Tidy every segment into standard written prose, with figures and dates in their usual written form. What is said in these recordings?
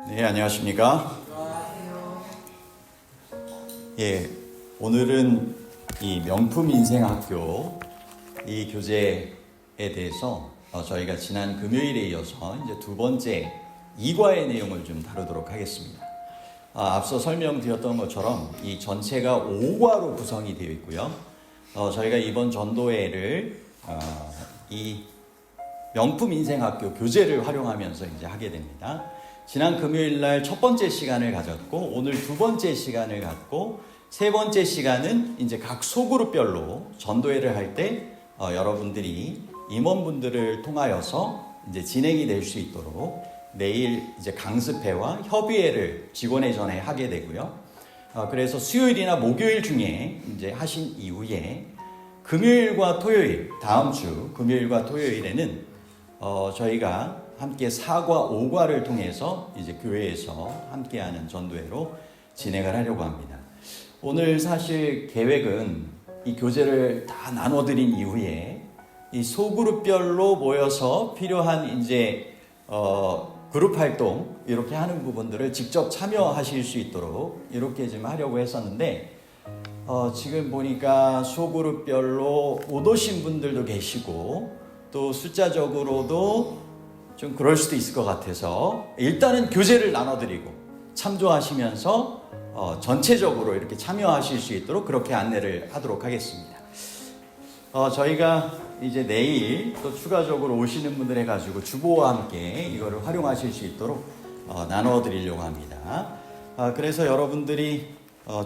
네, 안녕하십니까? 예, 오늘은 이 명품인생학교 이 교재에 대해서 저희가 지난 금요일에 이어서 이제 두 번째 2과의 내용을 좀 다루도록 하겠습니다. 앞서 설명드렸던 것처럼 이 전체가 5과로 구성이 되어 있고요. 저희가 이번 전도회를 이 명품인생학교 교재를 활용하면서 이제 하게 됩니다. 지난 금요일 날 첫 번째 시간을 가졌고, 오늘 두 번째 시간을 갖고, 세 번째 시간은 이제 각 소그룹별로 전도회를 할 때 여러분들이 임원분들을 통하여서 이제 진행이 될 수 있도록 내일 이제 강습회와 협의회를 직원회 전에 하게 되고요. 그래서 수요일이나 목요일 중에 이제 하신 이후에 금요일과 토요일, 다음 주 금요일과 토요일에는 저희가 함께 4과 5과를 통해서 이제 교회에서 함께하는 전도회로 진행을 하려고 합니다. 오늘 사실 계획은 이 교재를 다 나눠드린 이후에 이 소그룹별로 모여서 필요한 이제 그룹 활동 이렇게 하는 부분들을 직접 참여하실 수 있도록 이렇게 좀 하려고 했었는데 지금 보니까 소그룹별로 못 오신 분들도 계시고 또 숫자적으로도 좀 그럴 수도 있을 것 같아서 일단은 교재를 나눠드리고 참조하시면서 전체적으로 이렇게 참여하실 수 있도록 그렇게 안내를 하도록 하겠습니다. 저희가 이제 내일 또 추가적으로 오시는 분들 해가지고 주보와 함께 이거를 활용하실 수 있도록 나눠드리려고 합니다. 그래서 여러분들이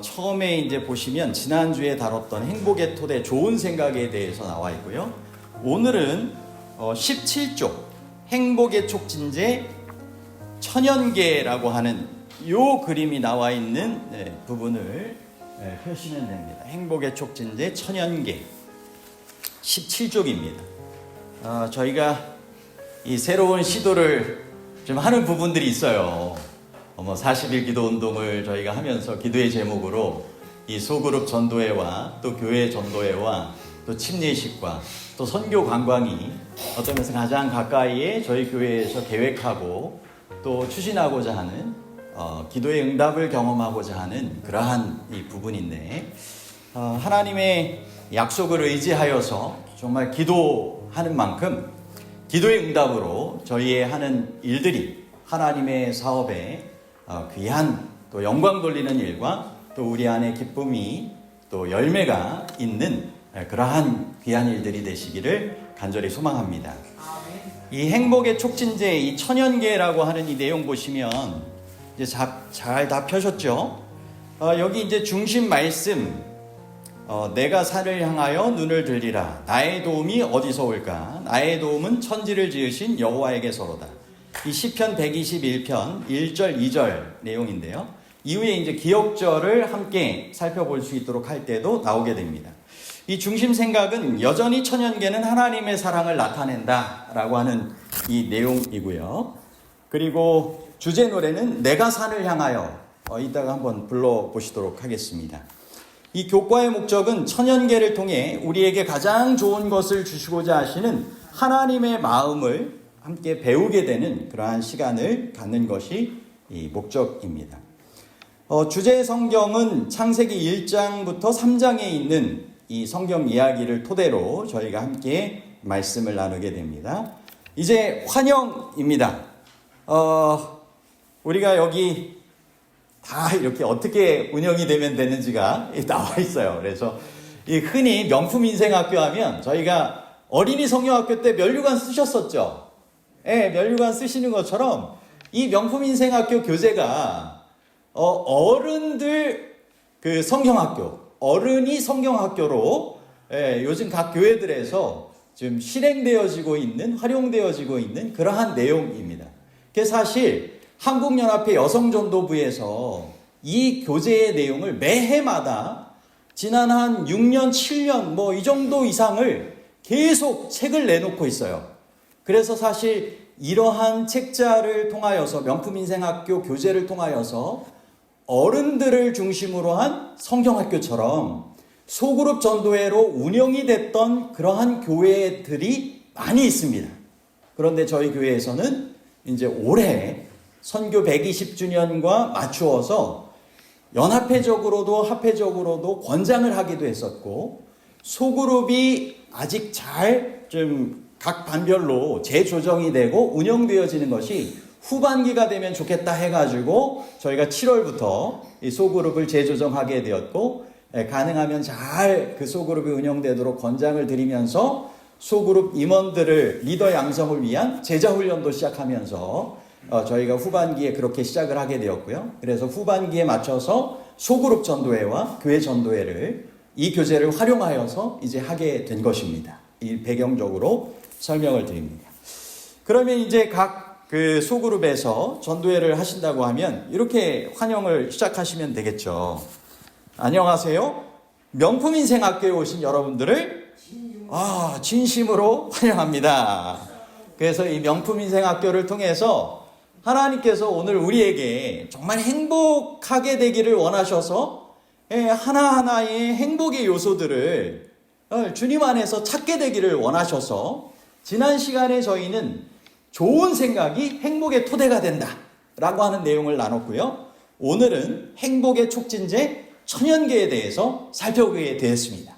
처음에 이제 보시면 지난주에 다뤘던 행복의 토대 좋은 생각에 대해서 나와 있고요. 오늘은 17쪽 행복의 촉진제 천연계라고 하는 이 그림이 나와 있는 부분을 펴시면 됩니다. 행복의 촉진제 천연계 17쪽입니다. 저희가 이 새로운 시도를 좀 하는 부분들이 있어요. 40일 기도 운동을 저희가 하면서 기도의 제목으로 이 소그룹 전도회와 또 교회 전도회와 또 침례식과 또 선교 관광이 어떤 면에서 가장 가까이에 저희 교회에서 계획하고 또 추진하고자 하는 기도의 응답을 경험하고자 하는 그러한 이 부분인데 하나님의 약속을 의지하여서 정말 기도하는 만큼 기도의 응답으로 저희의 하는 일들이 하나님의 사업에 귀한 또 영광 돌리는 일과 또 우리 안에 기쁨이 또 열매가 있는 그러한 귀한 일들이 되시기를 간절히 소망합니다. 이 행복의 촉진제 이 천연계라고 하는 이 내용 보시면 이제 잘 다 펴셨죠? 여기 이제 중심 말씀 내가 산을 향하여 눈을 들리라 나의 도움이 어디서 올까 나의 도움은 천지를 지으신 여호와에게서로다. 이 시편 121편 1절 2절 내용인데요. 이후에 이제 기억절을 함께 살펴볼 수 있도록 할 때도 나오게 됩니다. 이 중심 생각은 여전히 천연계는 하나님의 사랑을 나타낸다라고 하는 이 내용이고요. 그리고 주제 노래는 내가 산을 향하여 이따가 한번 불러보시도록 하겠습니다. 이 교과의 목적은 천연계를 통해 우리에게 가장 좋은 것을 주시고자 하시는 하나님의 마음을 함께 배우게 되는 그러한 시간을 갖는 것이 이 목적입니다. 주제 성경은 창세기 1장부터 3장에 있는 이 성경 이야기를 토대로 저희가 함께 말씀을 나누게 됩니다. 이제 환영입니다. 우리가 여기 다 이렇게 어떻게 운영이 되면 되는지가 나와 있어요. 그래서 흔히 명품인생학교 하면 저희가 어린이 성경학교 때 면류관 쓰셨었죠. 네, 면류관 쓰시는 것처럼 이 명품인생학교 교재가 어른들 그 성경학교 어른이 성경학교로 요즘 각 교회들에서 지금 실행되어지고 있는 활용되어지고 있는 그러한 내용입니다. 그래서 사실 한국연합회 여성전도부에서 이 교재의 내용을 매해마다 지난 한 6년 7년 뭐 이 정도 이상을 계속 책을 내놓고 있어요. 그래서 사실 이러한 책자를 통하여서 명품인생학교 교재를 통하여서 어른들을 중심으로 한 성경학교처럼 소그룹 전도회로 운영이 됐던 그러한 교회들이 많이 있습니다. 그런데 저희 교회에서는 이제 올해 선교 120주년과 맞추어서 연합회적으로도 합회적으로도 권장을 하기도 했었고, 소그룹이 아직 잘 좀 각 반별로 재조정이 되고 운영되어지는 것이 후반기가 되면 좋겠다 해가지고 저희가 7월부터 이 소그룹을 재조정하게 되었고, 가능하면 잘 그 소그룹이 운영되도록 권장을 드리면서 소그룹 임원들을 리더 양성을 위한 제자훈련도 시작하면서 저희가 후반기에 그렇게 시작을 하게 되었고요. 그래서 후반기에 맞춰서 소그룹 전도회와 교회 전도회를 이 교재를 활용하여서 이제 하게 된 것입니다. 이 배경적으로 설명을 드립니다. 그러면 이제 각 그 소그룹에서 전도회를 하신다고 하면 이렇게 환영을 시작하시면 되겠죠. 안녕하세요. 명품인생학교에 오신 여러분들을 진심으로 환영합니다. 그래서 이 명품인생학교를 통해서 하나님께서 오늘 우리에게 정말 행복하게 되기를 원하셔서 하나하나의 행복의 요소들을 주님 안에서 찾게 되기를 원하셔서 지난 시간에 저희는 좋은 생각이 행복의 토대가 된다 라고 하는 내용을 나눴고요. 오늘은 행복의 촉진제 천연계에 대해서 살펴보게 되었습니다.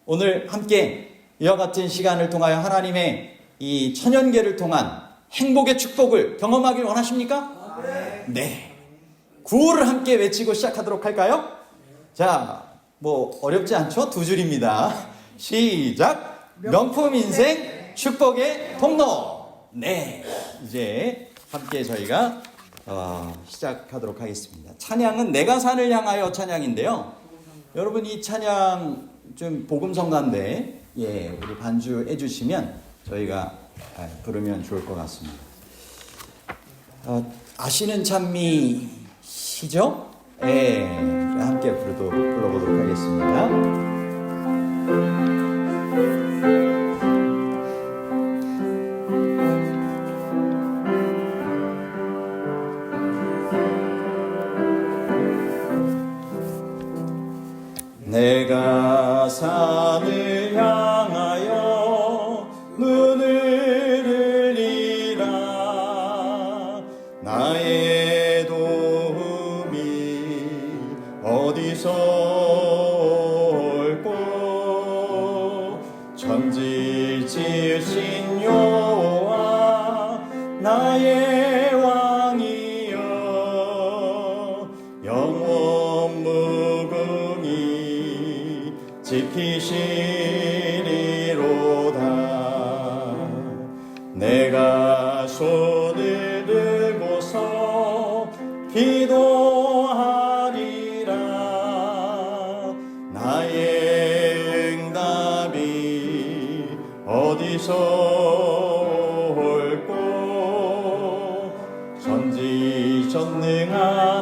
오늘 함께 이와 같은 시간을 통하여 하나님의 이 천연계를 통한 행복의 축복을 경험하길 원하십니까? 네. 구호를 함께 외치고 시작하도록 할까요? 자, 뭐 어렵지 않죠? 두 줄입니다. 시작! 명품인생 축복의 통로. 네, 이제 함께 저희가 시작하도록 하겠습니다. 찬양은 내가 산을 향하여 찬양인데요. 여러분 이 찬양 좀 복음성가인데 우리 반주해 주시면 저희가 부르면 좋을 것 같습니다. 아시는 찬미시죠? 함께 불러보도록 하겠습니다. 내가 산을 향하여 눈을 들리라. 나의 도움이 어디서 올꼬. 천지 지으신 여호와 나의 왕이여. 영원 무궁히 지키시리로다. 내가 손을 들고서 기도하리라. 나의 응답이 어디서 올꼬. 전지전능한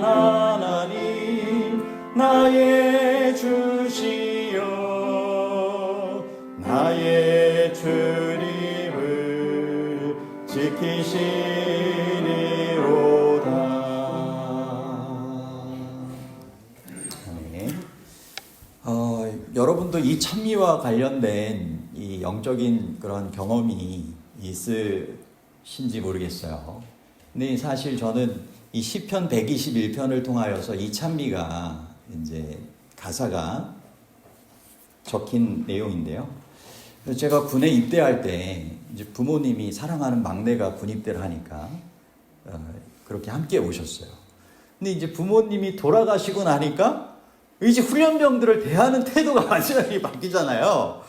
하나님 나의 주시여. 나의 주님을 지키시리로다. 네. 여러분도 이 찬미와 관련된 이 영적인 그런 경험이 있으신지 모르겠어요. 근데 사실 저는 이 시편 121편을 통하여서 이 찬미가 이제 가사가 적힌 내용인데요. 제가 군에 입대할 때 이제 부모님이 사랑하는 막내가 군 입대를 하니까 그렇게 함께 오셨어요. 근데 이제 부모님이 돌아가시고 나니까 이제 훈련병들을 대하는 태도가 완전히 바뀌잖아요.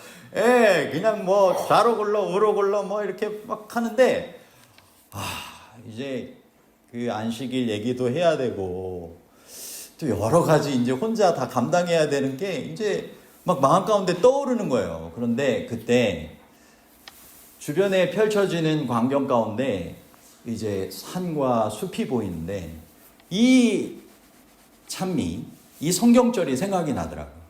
그냥 뭐 좌로 굴러 우로 굴러 뭐 이렇게 막 하는데 이제 그 안식일 얘기도 해야 되고 또 여러 가지 이제 혼자 다 감당해야 되는 게 이제 막 마음 가운데 떠오르는 거예요. 그런데 그때 주변에 펼쳐지는 광경 가운데 이제 산과 숲이 보이는데 이 찬미, 이 성경절이 생각이 나더라고요.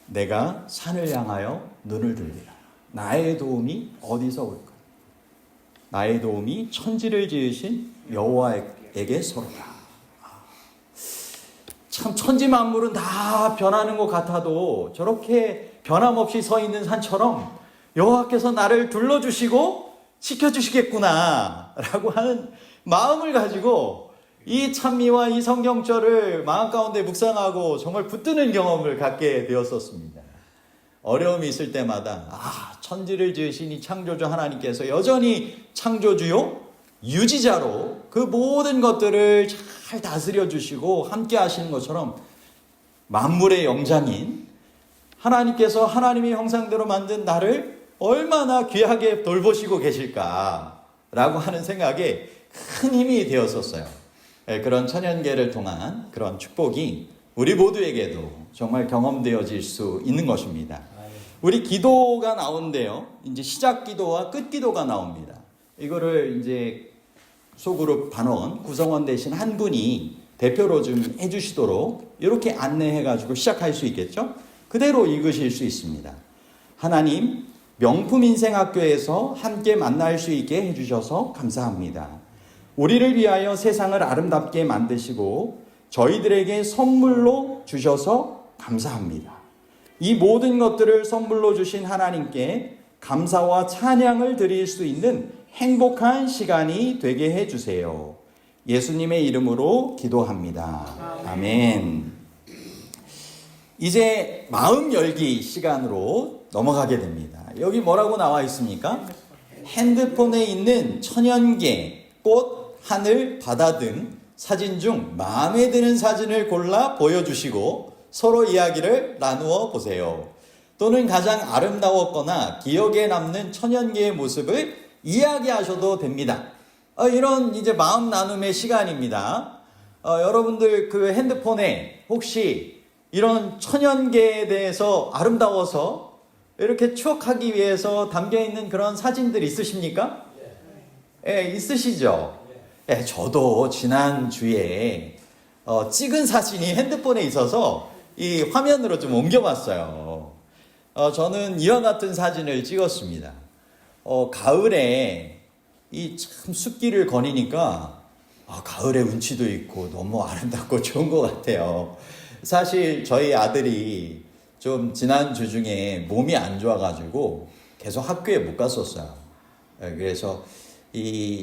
내가 산을 향하여 눈을 들리라. 나의 도움이 어디서 올까? 나의 도움이 천지를 지으신 여호와에게 서로라. 참 천지 만물은 다 변하는 것 같아도 저렇게 변함없이 서 있는 산처럼 여호와께서 나를 둘러주시고 지켜주시겠구나 라고 하는 마음을 가지고 이 찬미와 이 성경절을 마음 가운데 묵상하고 정말 붙드는 경험을 갖게 되었었습니다. 어려움이 있을 때마다 천지를 지으신 이 창조주 하나님께서 여전히 창조주요 유지자로 그 모든 것들을 잘 다스려 주시고 함께 하시는 것처럼 만물의 영장인 하나님께서 하나님의 형상대로 만든 나를 얼마나 귀하게 돌보시고 계실까라고 하는 생각에 큰 힘이 되었었어요. 그런 천연계를 통한 그런 축복이 우리 모두에게도 정말 경험되어질 수 있는 것입니다. 우리 기도가 나오는데요. 이제 시작 기도와 끝 기도가 나옵니다. 이거를 이제 소그룹 반원, 구성원 되신 한 분이 대표로 좀 해주시도록 이렇게 안내해가지고 시작할 수 있겠죠? 그대로 읽으실 수 있습니다. 하나님, 명품인생학교에서 함께 만날 수 있게 해주셔서 감사합니다. 우리를 위하여 세상을 아름답게 만드시고 저희들에게 선물로 주셔서 감사합니다. 이 모든 것들을 선물로 주신 하나님께 감사와 찬양을 드릴 수 있는 행복한 시간이 되게 해주세요. 예수님의 이름으로 기도합니다. 아멘. 이제 마음 열기 시간으로 넘어가게 됩니다. 여기 뭐라고 나와 있습니까? 핸드폰에 있는 천연계, 꽃, 하늘, 바다 등 사진 중 마음에 드는 사진을 골라 보여주시고 서로 이야기를 나누어 보세요. 또는 가장 아름다웠거나 기억에 남는 천연계의 모습을 이야기하셔도 됩니다. 이런 이제 마음 나눔의 시간입니다. 여러분들 그 핸드폰에 혹시 이런 천연계에 대해서 아름다워서 이렇게 추억하기 위해서 담겨있는 그런 사진들 있으십니까? 있으시죠? 저도 지난주에 찍은 사진이 핸드폰에 있어서 이 화면으로 좀 옮겨봤어요. 저는 이와 같은 사진을 찍었습니다. 가을에 이 참 숲길을 거니니까 가을의 운치도 있고 너무 아름답고 좋은 것 같아요. 사실 저희 아들이 좀 지난주 중에 몸이 안 좋아가지고 계속 학교에 못 갔었어요. 그래서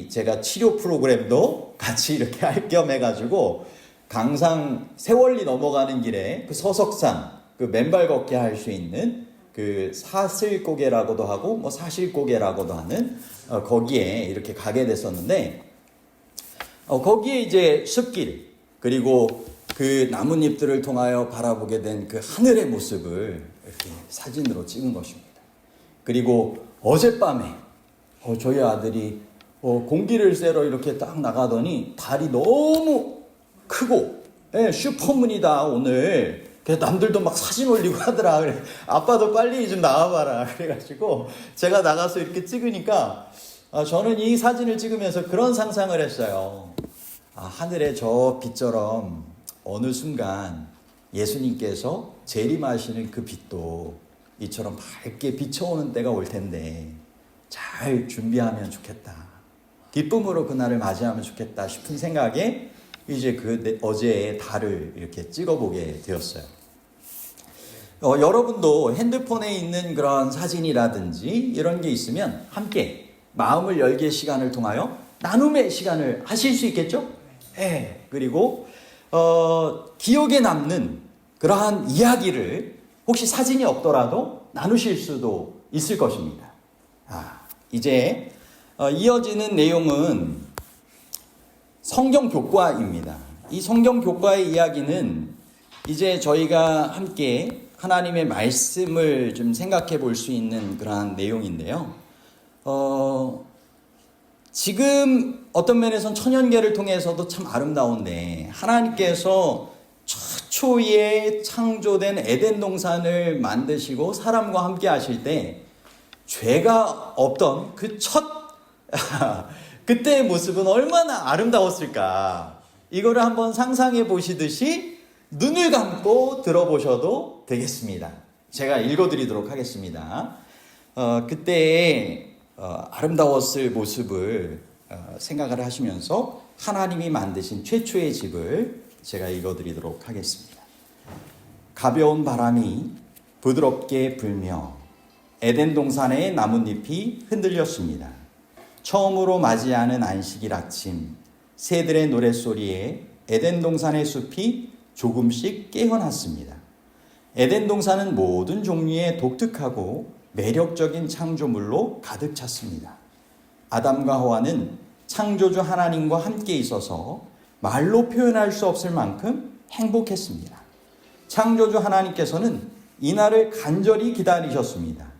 제가 치료 프로그램도 같이 이렇게 할 겸 해가지고 강상 세월리 넘어가는 길에 그 서석산 그 맨발 걷기 할 수 있는 그 사슬고개라고도 하고 뭐 사실고개라고도 하는 거기에 이렇게 가게 됐었는데 거기에 이제 숲길 그리고 그 나뭇잎들을 통하여 바라보게 된 그 하늘의 모습을 이렇게 사진으로 찍은 것입니다. 그리고 어젯밤에 저희 아들이 공기를 쐬러 이렇게 딱 나가더니 달이 너무 크고 슈퍼문이다 오늘. 그래서 남들도 막 사진 올리고 하더라. 그래 아빠도 빨리 좀 나와봐라. 그래가지고 제가 나가서 이렇게 찍으니까 저는 이 사진을 찍으면서 그런 상상을 했어요. 하늘의 저 빛처럼 어느 순간 예수님께서 재림하시는 그 빛도 이처럼 밝게 비춰오는 때가 올 텐데 잘 준비하면 좋겠다. 기쁨으로 그날을 맞이하면 좋겠다 싶은 생각에 이제 어제의 달을 이렇게 찍어보게 되었어요. 여러분도 핸드폰에 있는 그런 사진이라든지 이런 게 있으면 함께 마음을 열게 시간을 통하여 나눔의 시간을 하실 수 있겠죠? 그리고 기억에 남는 그러한 이야기를 혹시 사진이 없더라도 나누실 수도 있을 것입니다. 이제 이어지는 내용은 성경 교과입니다. 이 성경 교과의 이야기는 이제 저희가 함께 하나님의 말씀을 좀 생각해 볼 수 있는 그러한 내용인데요. 지금 어떤 면에선 천연계를 통해서도 참 아름다운데 하나님께서 최초에 창조된 에덴 동산을 만드시고 사람과 함께 하실 때 죄가 없던 그 그때의 모습은 얼마나 아름다웠을까. 이거를 한번 상상해 보시듯이 눈을 감고 들어보셔도 되겠습니다. 제가 읽어드리도록 하겠습니다. 그때의 아름다웠을 모습을 생각을 하시면서 하나님이 만드신 최초의 집을 제가 읽어드리도록 하겠습니다. 가벼운 바람이 부드럽게 불며 에덴 동산의 나뭇잎이 흔들렸습니다. 처음으로 맞이하는 안식일 아침, 새들의 노랫소리에 에덴 동산의 숲이 조금씩 깨어났습니다. 에덴 동산은 모든 종류의 독특하고 매력적인 창조물로 가득 찼습니다. 아담과 하와는 창조주 하나님과 함께 있어서 말로 표현할 수 없을 만큼 행복했습니다. 창조주 하나님께서는 이날을 간절히 기다리셨습니다.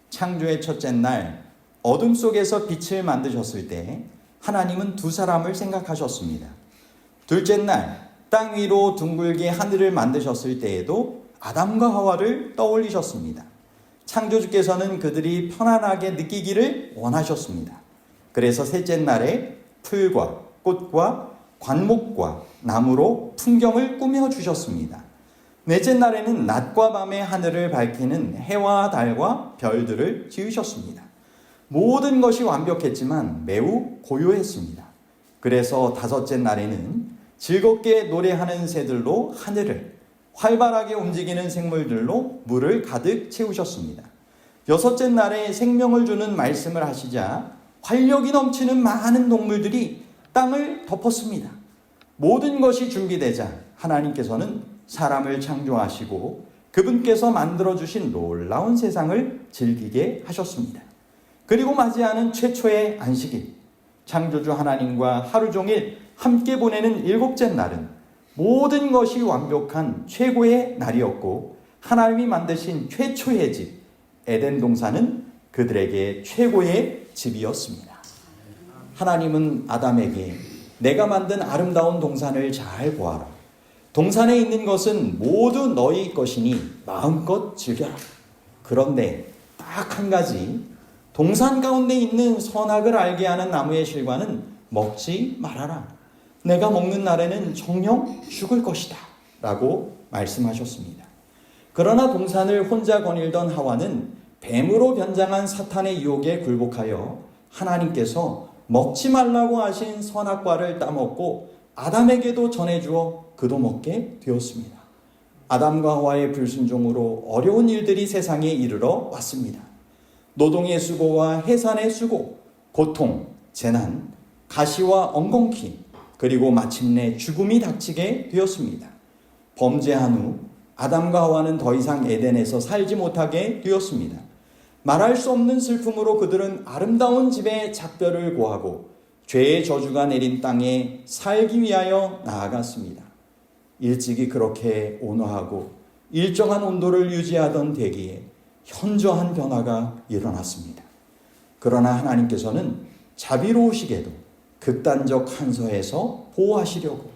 창조의 첫째 날 어둠 속에서 빛을 만드셨을 때 하나님은 두 사람을 생각하셨습니다. 둘째 날 땅 위로 둥글게 하늘을 만드셨을 때에도 아담과 하와를 떠올리셨습니다. 창조주께서는 그들이 편안하게 느끼기를 원하셨습니다. 그래서 셋째 날에 풀과 꽃과 관목과 나무로 풍경을 꾸며주셨습니다. 넷째 날에는 낮과 밤의 하늘을 밝히는 해와 달과 별들을 지으셨습니다. 모든 것이 완벽했지만 매우 고요했습니다. 그래서 다섯째 날에는 즐겁게 노래하는 새들로 하늘을, 활발하게 움직이는 생물들로 물을 가득 채우셨습니다. 여섯째 날에 생명을 주는 말씀을 하시자 활력이 넘치는 많은 동물들이 땅을 덮었습니다. 모든 것이 준비되자 하나님께서는 사람을 창조하시고 그분께서 만들어주신 놀라운 세상을 즐기게 하셨습니다. 그리고 맞이하는 최초의 안식일, 창조주 하나님과 하루 종일 함께 보내는 일곱째 날은 모든 것이 완벽한 최고의 날이었고 하나님이 만드신 최초의 집, 에덴 동산은 그들에게 최고의 집이었습니다. 하나님은 아담에게 내가 만든 아름다운 동산을 잘 보아라. 동산에 있는 것은 모두 너희 것이니 마음껏 즐겨라. 그런데 딱 한 가지, 동산 가운데 있는 선악을 알게 하는 나무의 실과는 먹지 말아라. 내가 먹는 날에는 정녕 죽을 것이다. 라고 말씀하셨습니다. 그러나 동산을 혼자 거닐던 하와는 뱀으로 변장한 사탄의 유혹에 굴복하여 하나님께서 먹지 말라고 하신 선악과를 따먹고 아담에게도 전해주어 그도 먹게 되었습니다. 아담과 하와의 불순종으로 어려운 일들이 세상에 이르러 왔습니다. 노동의 수고와 해산의 수고, 고통, 재난, 가시와 엉겅퀴, 그리고 마침내 죽음이 닥치게 되었습니다. 범죄한 후 아담과 하와는 더 이상 에덴에서 살지 못하게 되었습니다. 말할 수 없는 슬픔으로 그들은 아름다운 집에 작별을 고하고 죄의 저주가 내린 땅에 살기 위하여 나아갔습니다. 일찍이 그렇게 온화하고 일정한 온도를 유지하던 대기에 현저한 변화가 일어났습니다. 그러나 하나님께서는 자비로우시게도 극단적 한서에서 보호하시려고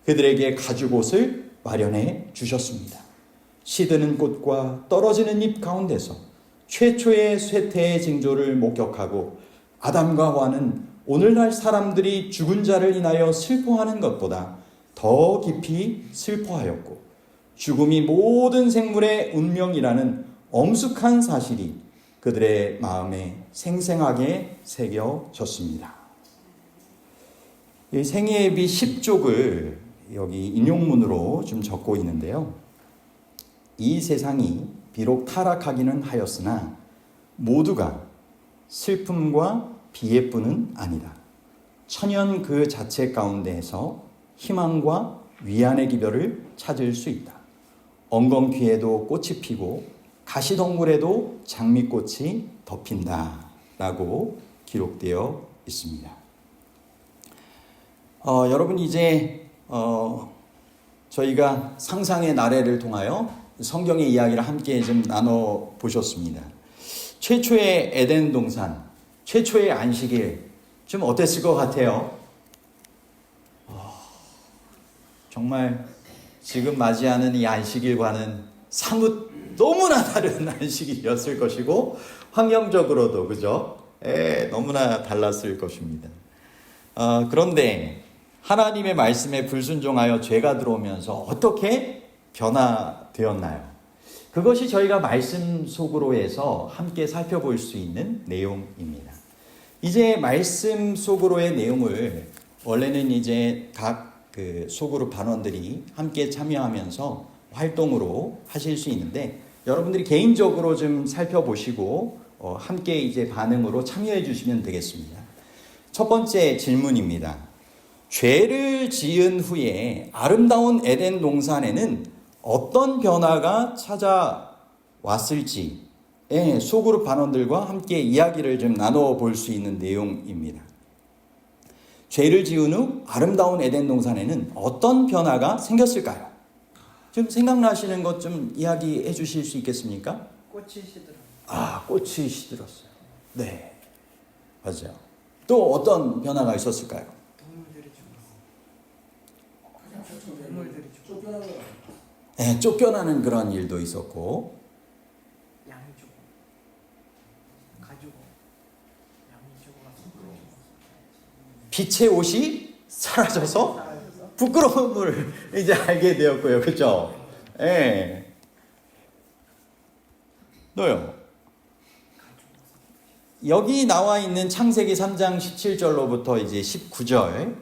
그들에게 가죽옷을 마련해 주셨습니다. 시드는 꽃과 떨어지는 잎 가운데서 최초의 쇠퇴의 징조를 목격하고 아담과 하와는 오늘날 사람들이 죽은 자를 인하여 슬퍼하는 것보다 더 깊이 슬퍼하였고 죽음이 모든 생물의 운명이라는 엄숙한 사실이 그들의 마음에 생생하게 새겨졌습니다. 이 생애예비 10족을 여기 인용문으로 좀 적고 있는데요. 이 세상이 비록 타락하기는 하였으나 모두가 슬픔과 비애뿐은 아니다. 천연 그 자체 가운데에서 희망과 위안의 기별을 찾을 수 있다. 엉겅퀴에도 꽃이 피고 가시덩굴에도 장미꽃이 덮인다 라고 기록되어 있습니다. 여러분 이제 저희가 상상의 나래를 통하여 성경의 이야기를 함께 좀 나눠보셨습니다. 최초의 에덴 동산, 최초의 안식일 좀 어땠을 것 같아요? 정말 지금 맞이하는 이 안식일과는 사뭇 너무나 다른 안식일이었을 것이고 환경적으로도 그죠? 너무나 달랐을 것입니다. 그런데 하나님의 말씀에 불순종하여 죄가 들어오면서 어떻게 변화되었나요? 그것이 저희가 말씀 속으로 해서 함께 살펴볼 수 있는 내용입니다. 이제 말씀 속으로의 내용을 원래는 이제 각 그 소그룹 반원들이 함께 참여하면서 활동으로 하실 수 있는데 여러분들이 개인적으로 좀 살펴보시고 함께 이제 반응으로 참여해 주시면 되겠습니다. 첫 번째 질문입니다. 죄를 지은 후에 아름다운 에덴 동산에는 어떤 변화가 찾아왔을지 소그룹 반원들과 함께 이야기를 좀 나눠볼 수 있는 내용입니다. 죄를 지은 후 아름다운 에덴 동산에는 어떤 변화가 생겼을까요? 좀 생각나시는 것 좀 이야기해 주실 수 있겠습니까? 꽃이 시들어. 꽃이 시들었어요. 네, 맞아요. 또 어떤 변화가 있었을까요? 동물들이 죽어. 동물들이 죽어. 네, 쫓겨나는 그런 일도 있었고, 양이 죽어. 가지고 양이 죽어가지고. 빛의 옷이 사라져서 부끄러움을 이제 알게 되었고요. 그렇죠? 예. 또요. 여기 나와 있는 창세기 3장 17절로부터 이제 19절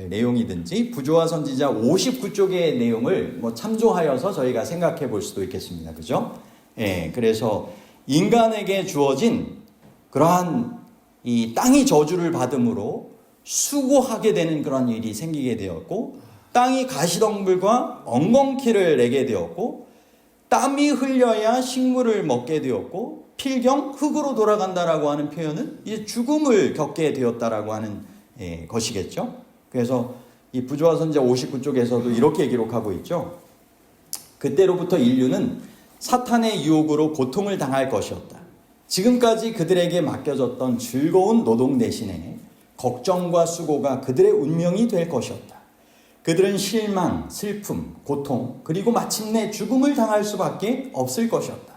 내용이든지 부조와 선지자 59쪽의 내용을 참조하여서 저희가 생각해 볼 수도 있겠습니다. 그죠? 예. 그래서 인간에게 주어진 그러한 이 땅이 저주를 받음으로 수고하게 되는 그런 일이 생기게 되었고, 땅이 가시덤불과 엉겅퀴를 내게 되었고, 땀이 흘려야 식물을 먹게 되었고, 필경 흙으로 돌아간다라고 하는 표현은 이제 죽음을 겪게 되었다라고 하는 것이겠죠. 그래서 이 부조와 선지자 59쪽에서도 이렇게 기록하고 있죠. 그때로부터 인류는 사탄의 유혹으로 고통을 당할 것이었다. 지금까지 그들에게 맡겨졌던 즐거운 노동 대신에 걱정과 수고가 그들의 운명이 될 것이었다. 그들은 실망, 슬픔, 고통, 그리고 마침내 죽음을 당할 수밖에 없을 것이었다.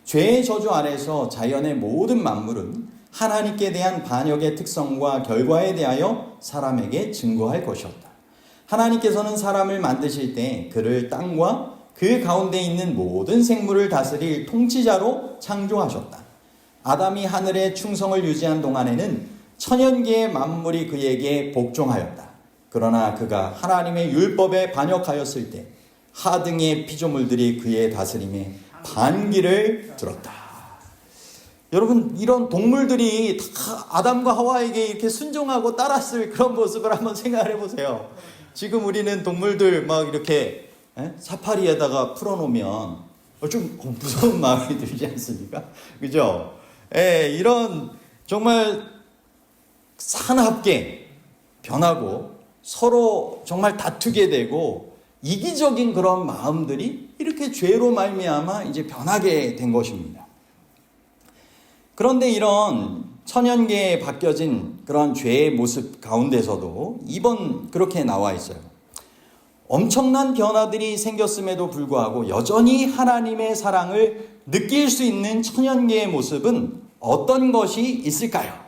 죄의 저주 아래서 자연의 모든 만물은 하나님께 대한 반역의 특성과 결과에 대하여 사람에게 증거할 것이었다. 하나님께서는 사람을 만드실 때 그를 땅과 그 가운데 있는 모든 생물을 다스릴 통치자로 창조하셨다. 아담이 하늘의 충성을 유지한 동안에는 천연계의 만물이 그에게 복종하였다. 그러나 그가 하나님의 율법에 반역하였을 때 하등의 피조물들이 그의 다스림에 반기를 들었다. 여러분, 이런 동물들이 다 아담과 하와에게 이렇게 순종하고 따랐을 그런 모습을 한번 생각해 보세요. 지금 우리는 동물들 막 이렇게 사파리에다가 풀어놓으면 좀 무서운 마음이 들지 않습니까? 그죠? 이런 정말 사납게 변하고 서로 정말 다투게 되고 이기적인 그런 마음들이 이렇게 죄로 말미암아 이제 변하게 된 것입니다. 그런데 이런 천연계에 바뀌어진 그런 죄의 모습 가운데서도 이번 그렇게 나와 있어요. 엄청난 변화들이 생겼음에도 불구하고 여전히 하나님의 사랑을 느낄 수 있는 천연계의 모습은 어떤 것이 있을까요?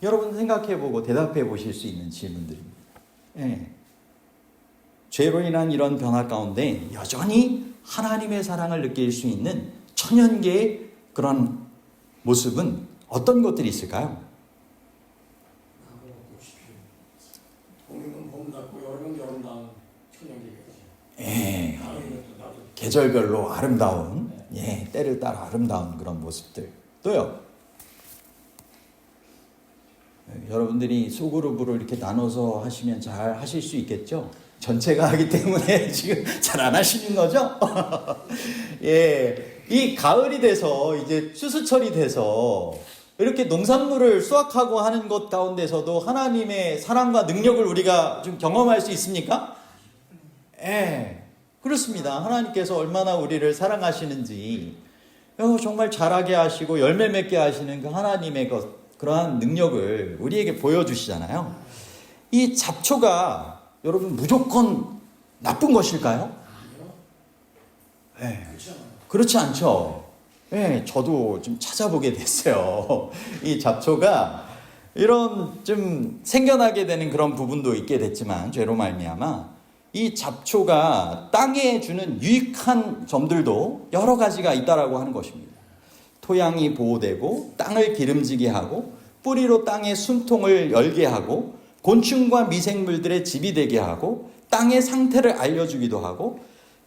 여러분 생각해보고 대답해 보실 수 있는 질문들입니다. 죄로 인한 이런 변화 가운데 여전히 하나님의 사랑을 느낄 수 있는 천연계의 그런 모습은 어떤 것들이 있을까요? 봄이면 봄답고 여름은 여름다운 천연계겠지. 계절별로 아름다운, 때를 따라 아름다운 그런 모습들. 또요. 여러분들이 소그룹으로 이렇게 나눠서 하시면 잘 하실 수 있겠죠? 전체가 하기 때문에 지금 잘 안 하시는 거죠? 이 가을이 돼서 이제 추수철이 돼서 이렇게 농산물을 수확하고 하는 것 가운데서도 하나님의 사랑과 능력을 우리가 좀 경험할 수 있습니까? 그렇습니다. 하나님께서 얼마나 우리를 사랑하시는지 정말 자라게 하시고 열매 맺게 하시는 그 하나님의 그러한 능력을 우리에게 보여주시잖아요. 이 잡초가 여러분 무조건 나쁜 것일까요? 그렇지 않죠. 저도 좀 찾아보게 됐어요. 이 잡초가 이런 좀 생겨나게 되는 그런 부분도 있게 됐지만 죄로 말미암아 이 잡초가 땅에 주는 유익한 점들도 여러 가지가 있다라고 하는 것입니다. 토양이 보호되고 땅을 기름지게 하고 뿌리로 땅의 숨통을 열게 하고 곤충과 미생물들의 집이 되게 하고 땅의 상태를 알려주기도 하고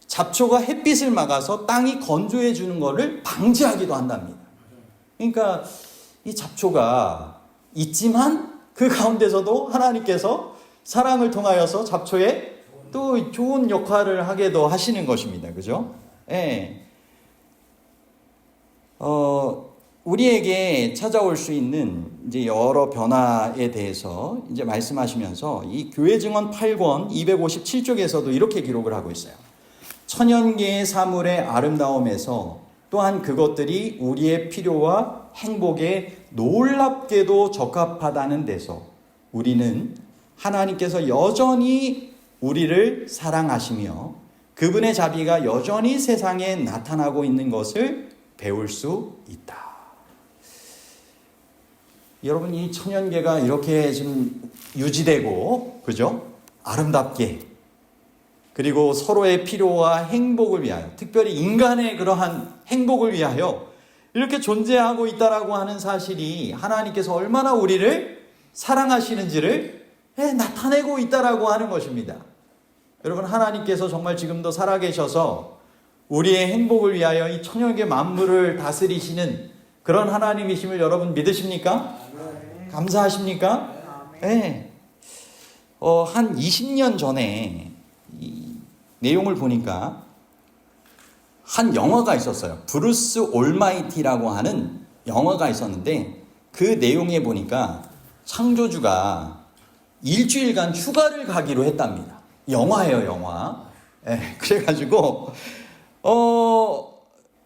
잡초가 햇빛을 막아서 땅이 건조해 주는 것을 방지하기도 한답니다. 그러니까 이 잡초가 있지만 그 가운데서도 하나님께서 사랑을 통하여서 잡초에 또 좋은 역할을 하게도 하시는 것입니다. 그죠? 예. 우리에게 찾아올 수 있는 이제 여러 변화에 대해서 이제 말씀하시면서 이 교회 증언 8권 257쪽에서도 이렇게 기록을 하고 있어요. 천연계의 사물의 아름다움에서 또한 그것들이 우리의 필요와 행복에 놀랍게도 적합하다는 데서 우리는 하나님께서 여전히 우리를 사랑하시며 그분의 자비가 여전히 세상에 나타나고 있는 것을 배울 수 있다. 여러분, 이 천연계가 이렇게 좀 유지되고, 그죠? 아름답게, 그리고 서로의 필요와 행복을 위하여, 특별히 인간의 그러한 행복을 위하여 이렇게 존재하고 있다라고 하는 사실이 하나님께서 얼마나 우리를 사랑하시는지를 나타내고 있다라고 하는 것입니다. 여러분, 하나님께서 정말 지금도 살아계셔서 우리의 행복을 위하여 이 천연계 만물을 다스리시는 그런 하나님이심을 여러분 믿으십니까? 감사하십니까? 네. 한 20년 전에 이 내용을 보니까 한 영화가 있었어요. 브루스 올마이티라고 하는 영화가 있었는데 그 내용에 보니까 창조주가 일주일간 휴가를 가기로 했답니다. 영화예요, 영화. 네. 그래가지고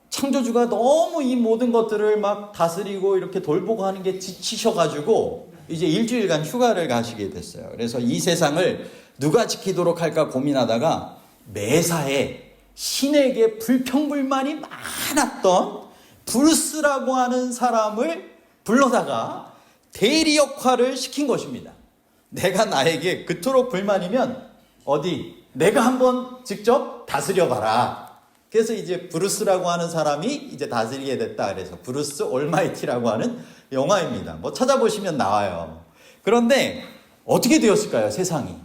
창조주가 너무 이 모든 것들을 막 다스리고 이렇게 돌보고 하는 게 지치셔가지고 이제 일주일간 휴가를 가시게 됐어요. 그래서 이 세상을 누가 지키도록 할까 고민하다가 매사에 신에게 불평불만이 많았던 브루스라고 하는 사람을 불러다가 대리 역할을 시킨 것입니다. 내가 나에게 그토록 불만이면 내가 한번 직접 다스려봐라. 그래서 이제 브루스라고 하는 사람이 이제 다스리게 됐다. 그래서 브루스 올마이티라고 하는 영화입니다. 뭐 찾아보시면 나와요. 그런데 어떻게 되었을까요, 세상이?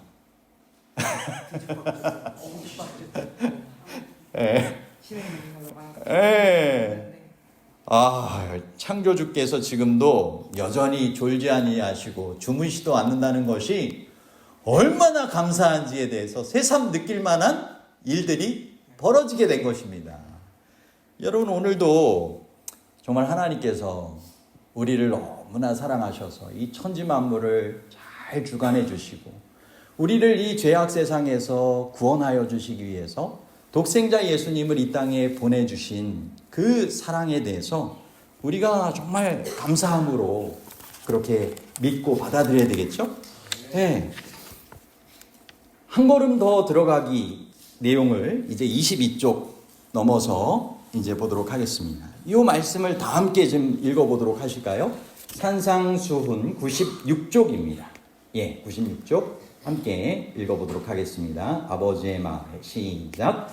창조주께서 지금도 여전히 졸지 아니하시고 주무시도 않는다는 것이 얼마나 감사한지에 대해서 새삼 느낄 만한 일들이 벌어지게 된 것입니다. 여러분, 오늘도 정말 하나님께서 우리를 너무나 사랑하셔서 이 천지 만물을 잘 주관해 주시고 우리를 이 죄악 세상에서 구원하여 주시기 위해서 독생자 예수님을 이 땅에 보내주신 그 사랑에 대해서 우리가 정말 감사함으로 그렇게 믿고 받아들여야 되겠죠? 네. 한 걸음 더 들어가기 내용을 이제 22쪽 넘어서 이제 보도록 하겠습니다. 이 말씀을 다 함께 좀 읽어보도록 하실까요? 산상수훈 96쪽입니다. 96쪽 함께 읽어보도록 하겠습니다. 아버지의 마음에 시작.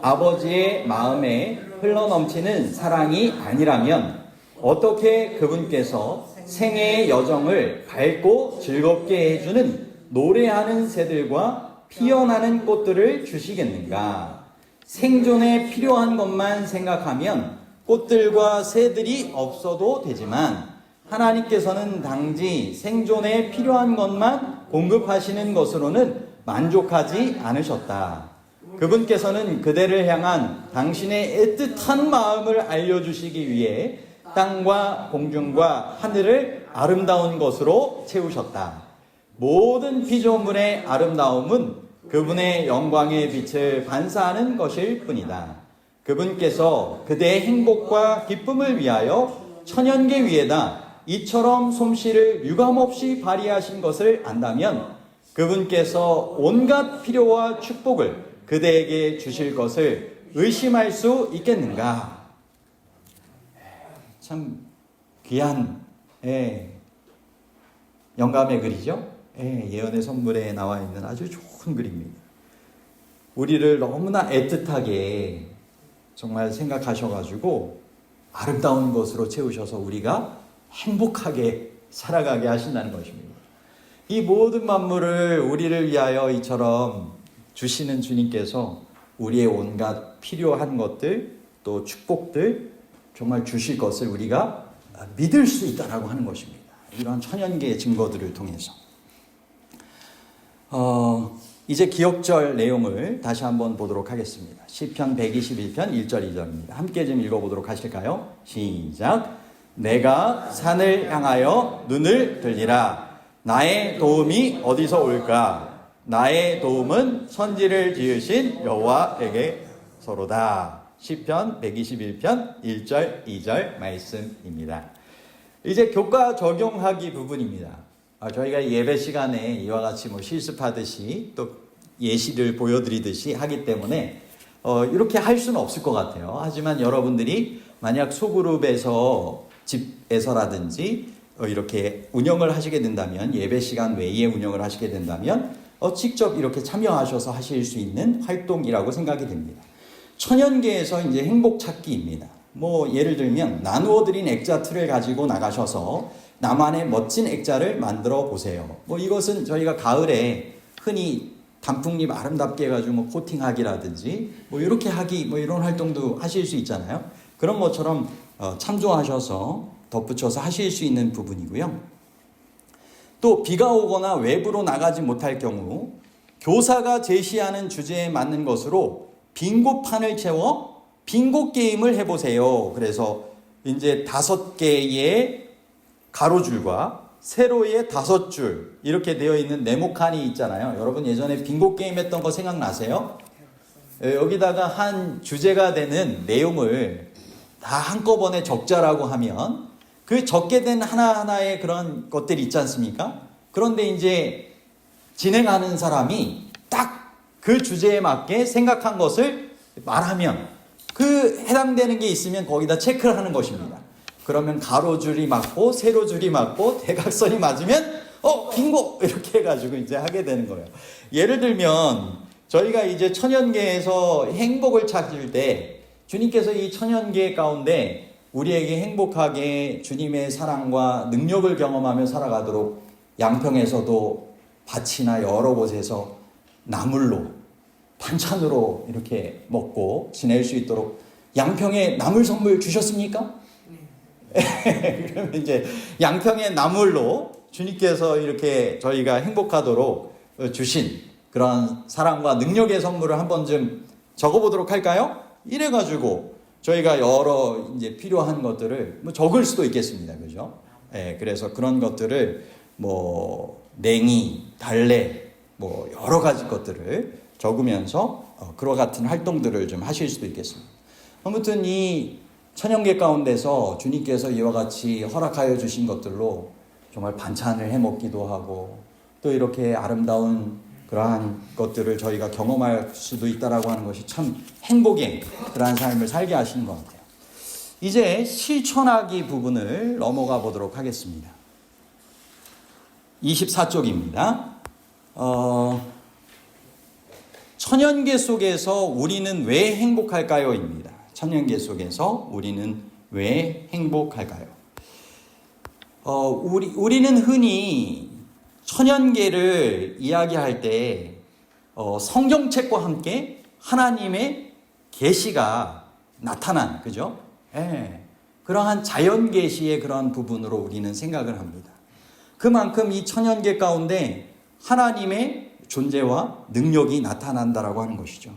아버지의 마음에 흘러넘치는 사랑이 아니라면 어떻게 그분께서 생애의 여정을 밝고 즐겁게 해주는 노래하는 새들과 피어나는 꽃들을 주시겠는가? 생존에 필요한 것만 생각하면 꽃들과 새들이 없어도 되지만 하나님께서는 단지 생존에 필요한 것만 공급하시는 것으로는 만족하지 않으셨다. 그분께서는 그대를 향한 당신의 애틋한 마음을 알려주시기 위해 땅과 공중과 하늘을 아름다운 것으로 채우셨다. 모든 피조물의 아름다움은 그분의 영광의 빛을 반사하는 것일 뿐이다. 그분께서 그대의 행복과 기쁨을 위하여 천연계 위에다 이처럼 솜씨를 유감없이 발휘하신 것을 안다면 그분께서 온갖 필요와 축복을 그대에게 주실 것을 의심할 수 있겠는가? 참 귀한 영감의 글이죠. 예언의 선물에 나와 있는 아주 좋은 글입니다. 우리를 너무나 애틋하게 정말 생각하셔가지고 아름다운 것으로 채우셔서 우리가 행복하게 살아가게 하신다는 것입니다. 이 모든 만물을 우리를 위하여 이처럼 주시는 주님께서 우리의 온갖 필요한 것들 또 축복들 정말 주실 것을 우리가 믿을 수 있다라고 하는 것입니다. 이런 천연계의 증거들을 통해서 이제 기억절 내용을 다시 한번 보도록 하겠습니다. 시편 121편 1절 2절입니다. 함께 좀 읽어보도록 하실까요? 시작. 내가 산을 향하여 눈을 들리라. 나의 도움이 어디서 올까? 나의 도움은 천지를 지으신 여호와에게서로다. 시편 121편 1절 2절 말씀입니다. 이제 교과 적용하기 부분입니다. 저희가 예배 시간에 이와 같이 실습하듯이 또 예시를 보여드리듯이 하기 때문에 이렇게 할 수는 없을 것 같아요. 하지만 여러분들이 만약 소그룹에서 집에서라든지 이렇게 운영을 하시게 된다면, 예배 시간 외에 운영을 하시게 된다면 직접 이렇게 참여하셔서 하실 수 있는 활동이라고 생각이 됩니다. 천연계에서 이제 행복 찾기입니다. 예를 들면 나누어 드린 액자 틀을 가지고 나가셔서 나만의 멋진 액자를 만들어 보세요. 이것은 저희가 가을에 흔히 단풍잎 아름답게 해가지고 코팅하기라든지 이렇게 하기 이런 활동도 하실 수 있잖아요. 그런 것처럼 참조하셔서 덧붙여서 하실 수 있는 부분이고요. 또 비가 오거나 외부로 나가지 못할 경우 교사가 제시하는 주제에 맞는 것으로 빙고판을 채워 빙고 게임을 해보세요. 그래서 이제 5개의 가로줄과 세로의 5줄 이렇게 되어 있는 네모칸이 있잖아요. 여러분 예전에 빙고 게임 했던 거 생각나세요? 여기다가 한 주제가 되는 내용을 다 한꺼번에 적자라고 하면 그 적게 된 하나하나의 그런 것들이 있지 않습니까? 그런데 이제 진행하는 사람이 딱 그 주제에 맞게 생각한 것을 말하면 그 해당되는 게 있으면 거기다 체크를 하는 것입니다. 그러면 가로줄이 맞고 세로줄이 맞고 대각선이 맞으면 빙고 이렇게 해가지고 이제 하게 되는 거예요. 예를 들면 저희가 이제 천연계에서 행복을 찾을 때 주님께서 이 천연계 가운데 우리에게 행복하게 주님의 사랑과 능력을 경험하며 살아가도록 양평에서도 밭이나 여러 곳에서 나물로 반찬으로 이렇게 먹고 지낼 수 있도록 양평에 나물 선물 주셨습니까? 그러면 이제 양평의 나물로 주님께서 이렇게 저희가 행복하도록 주신 그런 사랑과 능력의 선물을 한번 좀 적어보도록 할까요? 이래가지고 저희가 여러 이제 필요한 것들을 적을 수도 있겠습니다. 그죠? 그래서 그런 것들을 냉이, 달래, 여러 가지 것들을 적으면서 그와 같은 활동들을 좀 하실 수도 있겠습니다. 아무튼 이 천연계 가운데서 주님께서 이와 같이 허락하여 주신 것들로 정말 반찬을 해 먹기도 하고 또 이렇게 아름다운 그러한 것들을 저희가 경험할 수도 있다라고 하는 것이 참 행복의 그러한 삶을 살게 하시는 것 같아요. 이제 실천하기 부분을 넘어가 보도록 하겠습니다. 24쪽입니다. 천연계 속에서 우리는 왜 행복할까요? 입니다. 천연계 속에서 우리는 왜 행복할까요? 우리는 흔히 천연계를 이야기할 때 성경책과 함께 하나님의 계시가 나타난, 그죠? 그러한 자연 계시의 그러한 부분으로 우리는 생각을 합니다. 그만큼 이 천연계 가운데 하나님의 존재와 능력이 나타난다라고 하는 것이죠.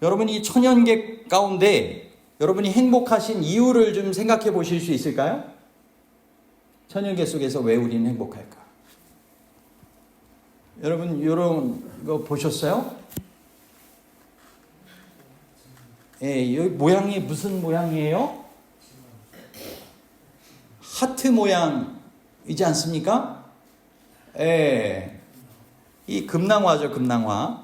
여러분 이 천연계 가운데 여러분이 행복하신 이유를 좀 생각해 보실 수 있을까요? 천연계 속에서 왜 우리는 행복할까? 여러분 이런 거 보셨어요? 여기 모양이 무슨 모양이에요? 하트 모양이지 않습니까? 이 금낭화죠, 금낭화.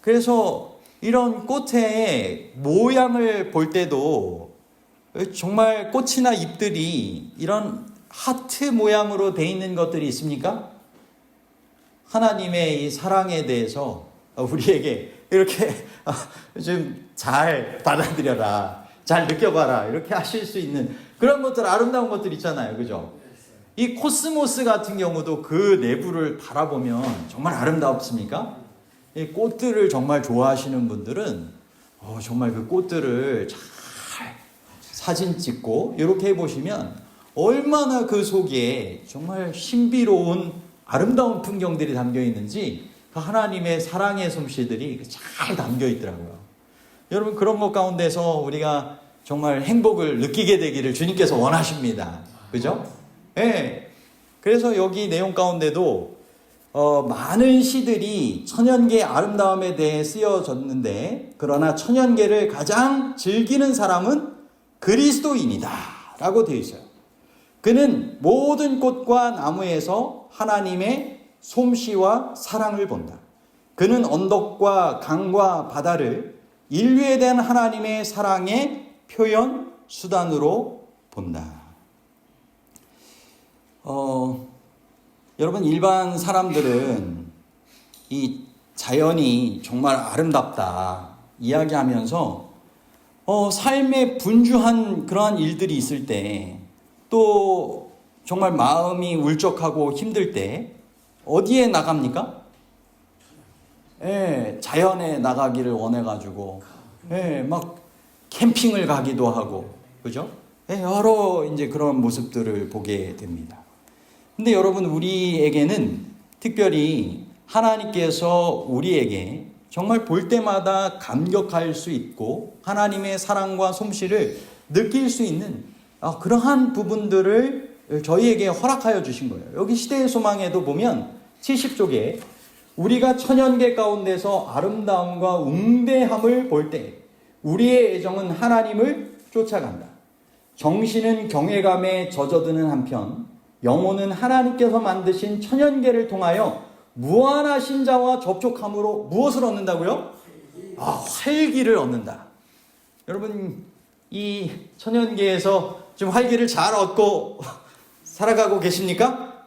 그래서 이런 꽃의 모양을 볼 때도 정말 꽃이나 잎들이 이런 하트 모양으로 되어 있는 것들이 있습니까? 하나님의 이 사랑에 대해서 우리에게 이렇게 좀 잘 받아들여라, 잘 느껴봐라 이렇게 하실 수 있는 그런 것들, 아름다운 것들 있잖아요. 그죠? 이 코스모스 같은 경우도 그 내부를 바라보면 정말 아름답습니까? 이 꽃들을 정말 좋아하시는 분들은 정말 그 꽃들을 잘 사진 찍고 이렇게 해보시면 얼마나 그 속에 정말 신비로운 아름다운 풍경들이 담겨 있는지 하나님의 사랑의 솜씨들이 잘 담겨 있더라고요. 여러분, 그런 것 가운데서 우리가 정말 행복을 느끼게 되기를 주님께서 원하십니다. 그죠? 예. 그래서 여기 내용 가운데도 많은 시들이 천연계의 아름다움에 대해 쓰여졌는데, 그러나 천연계를 가장 즐기는 사람은 그리스도인이다 라고 되어 있어요. 그는 모든 꽃과 나무에서 하나님의 솜씨와 사랑을 본다. 그는 언덕과 강과 바다를 인류에 대한 하나님의 사랑의 표현 수단으로 본다. 여러분, 일반 사람들은 이 자연이 정말 아름답다 이야기하면서 삶에 분주한 그러한 일들이 있을 때, 또 정말 마음이 울적하고 힘들 때 어디에 나갑니까? 예, 자연에 나가기를 원해가지고, 예, 막 캠핑을 가기도 하고, 그죠? 예, 여러 이제 그런 모습들을 보게 됩니다. 근데 여러분, 우리에게는 특별히 하나님께서 우리에게 정말 볼 때마다 감격할 수 있고 하나님의 사랑과 솜씨를 느낄 수 있는 그러한 부분들을 저희에게 허락하여 주신 거예요. 여기 시대의 소망에도 보면 70쪽에 우리가 천연계 가운데서 아름다움과 웅대함을 볼 때 우리의 애정은 하나님을 쫓아간다. 정신은 경외감에 젖어드는 한편 영혼은 하나님께서 만드신 천연계를 통하여 무한하신 자와 접촉함으로 무엇을 얻는다고요? 활기를 얻는다. 여러분, 이 천연계에서 지금 활기를 잘 얻고 살아가고 계십니까?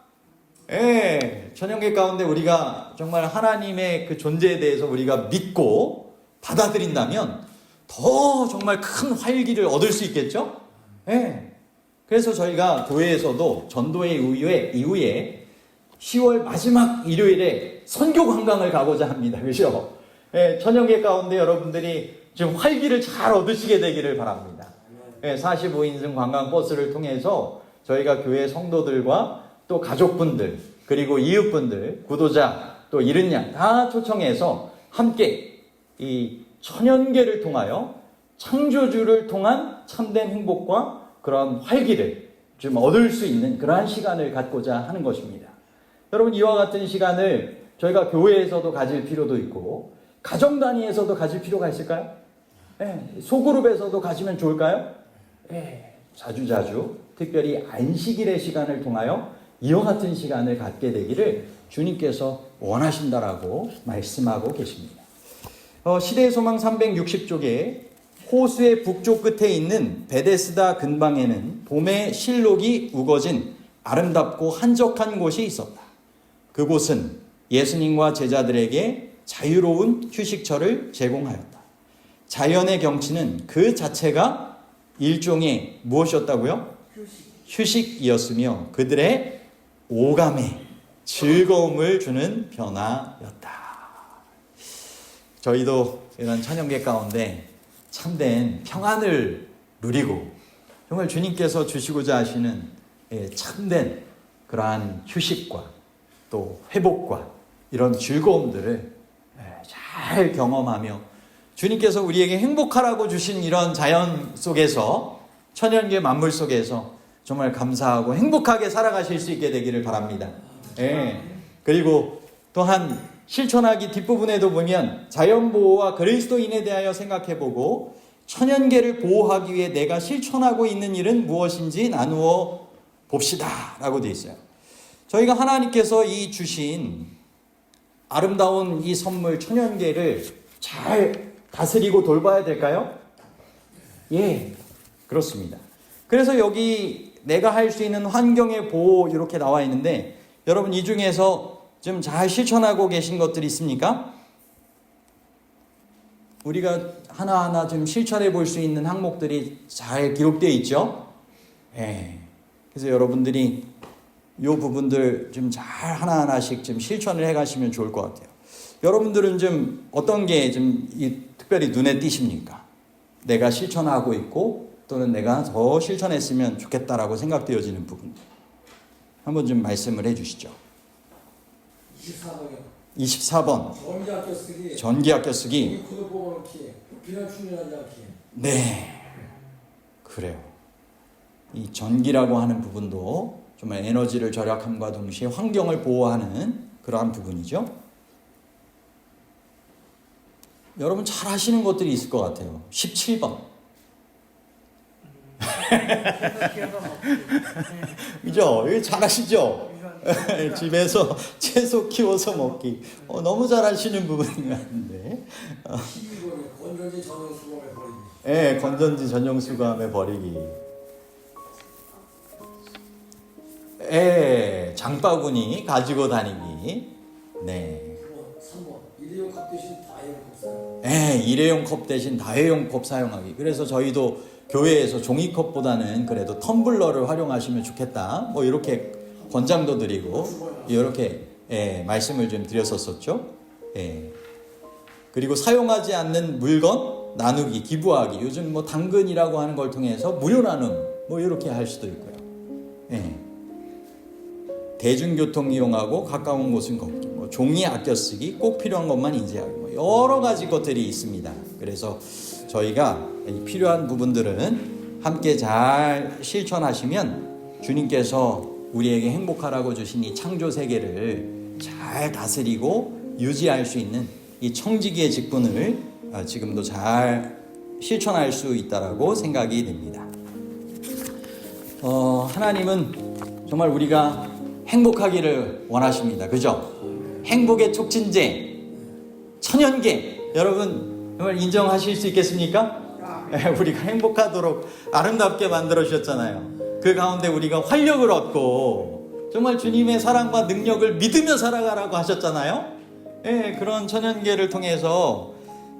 예, 천연계 가운데 우리가 정말 하나님의 그 존재에 대해서 우리가 믿고 받아들인다면 더 정말 큰 활기를 얻을 수 있겠죠? 예. 그래서 저희가 교회에서도 전도회 이후에 10월 마지막 일요일에 선교 관광을 가고자 합니다. 그죠? 예, 천연계 가운데 여러분들이 지금 활기를 잘 얻으시게 되기를 바랍니다. 예, 45인승 관광버스를 통해서 저희가 교회 성도들과 또 가족분들, 그리고 이웃분들, 구도자, 또 이른 양 다 초청해서 함께 이 천연계를 통하여 창조주를 통한 참된 행복과 그런 활기를 좀 얻을 수 있는 그러한 시간을 갖고자 하는 것입니다. 여러분, 이와 같은 시간을 저희가 교회에서도 가질 필요도 있고 가정 단위에서도 가질 필요가 있을까요? 네. 소그룹에서도 가지면 좋을까요? 네. 자주자주 특별히 안식일의 시간을 통하여 이와 같은 시간을 갖게 되기를 주님께서 원하신다라고 말씀하고 계십니다. 시대의 소망 360쪽에 호수의 북쪽 끝에 있는 베데스다 근방에는 봄의 실록이 우거진 아름답고 한적한 곳이 있었다. 그곳은 예수님과 제자들에게 자유로운 휴식처를 제공하였다. 자연의 경치는 그 자체가 일종의 무엇이었다고요? 휴식이었으며 그들의 오감에 즐거움을 주는 변화였다. 저희도 이런 천연계 가운데 참된 평안을 누리고 정말 주님께서 주시고자 하시는 참된 그러한 휴식과 또 회복과 이런 즐거움들을 잘 경험하며 주님께서 우리에게 행복하라고 주신 이런 자연 속에서 천연계 만물 속에서 정말 감사하고 행복하게 살아가실 수 있게 되기를 바랍니다. 그리고 또한 실천하기 뒷부분에도 보면 자연보호와 그리스도인에 대하여 생각해보고 천연계를 보호하기 위해 내가 실천하고 있는 일은 무엇인지 나누어 봅시다 라고 되어 있어요. 저희가 하나님께서 이 주신 아름다운 이 선물 천연계를 잘 다스리고 돌봐야 될까요? 예, 그렇습니다. 그래서 여기 내가 할 수 있는 환경의 보호 이렇게 나와 있는데 여러분, 이 중에서 좀 잘 실천하고 계신 것들이 있습니까? 우리가 하나하나 좀 실천해 볼 수 있는 항목들이 잘 기록되어 있죠? 예. 그래서 여러분들이 이 부분들 좀 잘 하나하나씩 좀 실천을 해 가시면 좋을 것 같아요. 여러분들은 좀 어떤 게 좀 특별히 눈에 띄십니까? 내가 실천하고 있고 또는 내가 더 실천했으면 좋겠다라고 생각되어지는 부분들. 한번 좀 말씀을 해 주시죠. 24장에 24번 전기 아껴 쓰기. 전기 아껴 쓰기. 이 구도 보고 놓기. 비난 충전하지 않기. 네, 그래요. 이 전기라고 하는 부분도 정말 에너지를 절약함과 동시에 환경을 보호하는 그러한 부분이죠. 여러분 잘 하시는 것들이 있을 것 같아요. 17번. 기어가 먹기. 그죠? 이거 잘 하시죠? 집에서 채소 키워서 먹기. 너무 잘 하시는 부분인 것 같은데. 12번에 건전지 전용 수거에 버리기. 예, 건전지 전용 수거함에 버리기. 예, 장바구니 가지고 다니기. 네. 3번 일회용 컵 대신 다이용 컵 사용. 예, 일회용 컵 대신 다회용 컵 사용하기. 그래서 저희도 교회에서 종이컵보다는 그래도 텀블러를 활용하시면 좋겠다. 뭐 이렇게 권장도 드리고 이렇게 말씀을 좀 드렸었죠. 예. 그리고 사용하지 않는 물건 나누기, 기부하기. 요즘 뭐 당근이라고 하는 걸 통해서 무료 나눔 뭐 이렇게 할 수도 있고요. 예. 대중교통 이용하고 가까운 곳은 걷기, 뭐 종이 아껴 쓰기, 꼭 필요한 것만 인지하기, 뭐 여러 가지 것들이 있습니다. 그래서 저희가 이 필요한 부분들은 함께 잘 실천하시면 주님께서 우리에게 행복하라고 주신 이 창조 세계를 잘 다스리고 유지할 수 있는 이 청지기의 직분을 지금도 잘 실천할 수 있다라고 생각이 됩니다. 하나님은 정말 우리가 행복하기를 원하십니다. 그죠? 행복의 촉진제, 천연계. 여러분 정말 인정하실 수 있겠습니까? 우리가 행복하도록 아름답게 만들어 주셨잖아요. 그 가운데 우리가 활력을 얻고 정말 주님의 사랑과 능력을 믿으며 살아가라고 하셨잖아요. 예, 그런 천연계를 통해서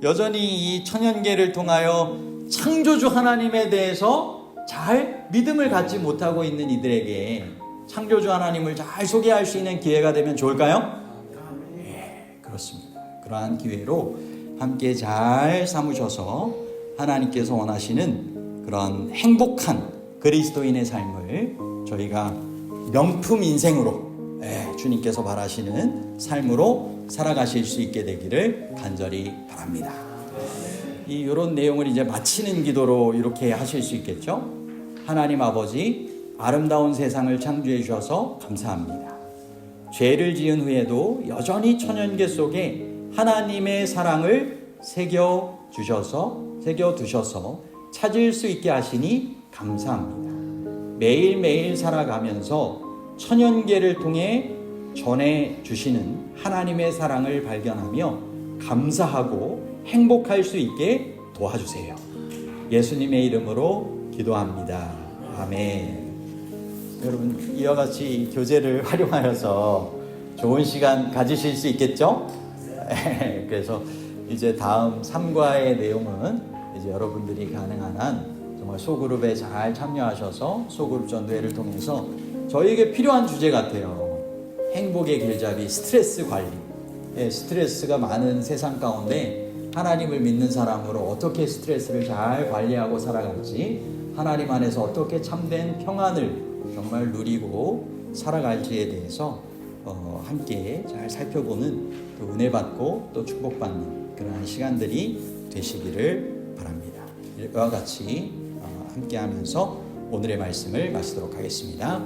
여전히 이 천연계를 통하여 창조주 하나님에 대해서 잘 믿음을 갖지 못하고 있는 이들에게 창조주 하나님을 잘 소개할 수 있는 기회가 되면 좋을까요? 예, 그렇습니다. 그러한 기회로 함께 잘 삼으셔서 하나님께서 원하시는 그런 행복한 그리스도인의 삶을 저희가 명품 인생으로, 주님께서 바라시는 삶으로 살아가실 수 있게 되기를 간절히 바랍니다. 이런 내용을 이제 마치는 기도로 이렇게 하실 수 있겠죠? 하나님 아버지, 아름다운 세상을 창조해 주셔서 감사합니다. 죄를 지은 후에도 여전히 천연계 속에 하나님의 사랑을 새겨 두셔서 찾을 수 있게 하시니 감사합니다. 매일매일 살아가면서 천연계를 통해 전해 주시는 하나님의 사랑을 발견하며 감사하고 행복할 수 있게 도와주세요. 예수님의 이름으로 기도합니다. 아멘. 여러분 이와 같이 교재를 활용하여서 좋은 시간 가지실 수 있겠죠? 그래서 이제 다음 3과의 내용은 이제 여러분들이 가능한 한 정말 소그룹에 잘 참여하셔서 소그룹 전도회를 통해서 저희에게 필요한 주제 같아요. 행복의 길잡이, 스트레스 관리. 스트레스가 많은 세상 가운데 하나님을 믿는 사람으로 어떻게 스트레스를 잘 관리하고 살아갈지, 하나님 안에서 어떻게 참된 평안을 정말 누리고 살아갈지에 대해서 함께 잘 살펴보는 또 은혜 받고 또 축복받는 그러한 시간들이 되시기를 바랍니다. 이와 같이 함께 하면서 오늘의 말씀을 마치도록 하겠습니다.